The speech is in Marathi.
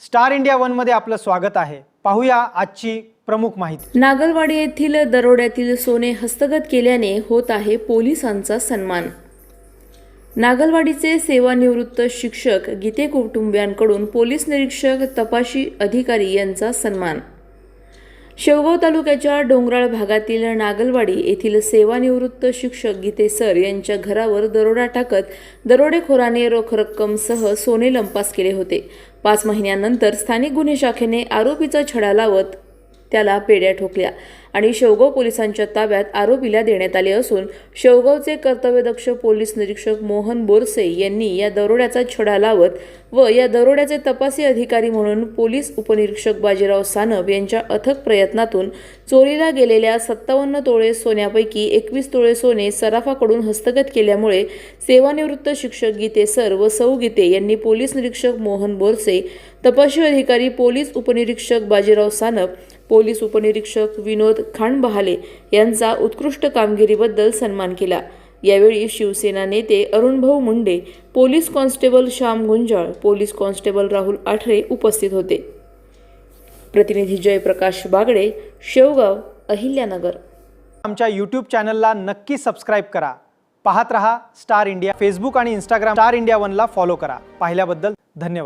स्टार इंडिया वन मध्ये आपलं स्वागत आहे। पाहूया आजची प्रमुख माहिती। नागलवाडी येथील दरोड्यातील सोने हस्तगत केल्याने होत आहे पोलिसांचा सन्मान। नागलवाडीचे सेवानिवृत्त शिक्षक गीते कुटुंबियांकडून पोलीस निरीक्षक तपाशी अधिकारी यांचा सन्मान। शेवगाव तालुक्याच्या डोंगराळ भागातील नागलवाडी येथील सेवानिवृत्त शिक्षक गीते सर यांच्या घरावर दरोडा टाकत दरोडेखोराने रोख रक्कमसह सोने लंपास केले होते। 5 महिन्यानंतर स्थानिक गुन्हे शाखेने आरोपीचा छडा लावत त्याला पेड्या ठोकल्या आणि शेवगाव पोलिसांच्या ताब्यात आरोपीला देण्यात आले असून शेवगावचे कर्तव्यदक्ष पोलीस निरीक्षक मोहन बोरसे यांनी या दरोड्याचा छडा लावत व या दरोड्याचे तपासी अधिकारी म्हणून पोलीस उपनिरीक्षक बाजीराव सानप यांच्या अथक प्रयत्नातून चोरीला गेलेल्या 57 तोळे सोन्यापैकी 21 तोळे सोने सराफाकडून हस्तगत केल्यामुळे सेवानिवृत्त शिक्षक गीते सर व सौ गीते यांनी पोलीस निरीक्षक मोहन बोरसे, तपाशी अधिकारी पोलीस उपनिरीक्षक बाजीराव सानप, पोलीस उपनिरीक्षक विनोद खांडबहाले यांचा उत्कृष्ट कामगिरीबद्दल सन्मान केला। यावेळी शिवसेना नेते Arunbhau Munde, police constable Shyam Gunjal, police constable Rahul Athare उपस्थित होते। प्रतिनिधी जयप्रकाश बागडे, शेवगाव, अहिल्यानगर। आमच्या YouTube चॅनलला नक्की सबस्क्राइब करा। पाहत रहा स्टार इंडिया। फेसबुक आणि इंस्टाग्राम स्टार इंडिया वनला फॉलो करा। पाहिल्याबद्दल धन्यवाद।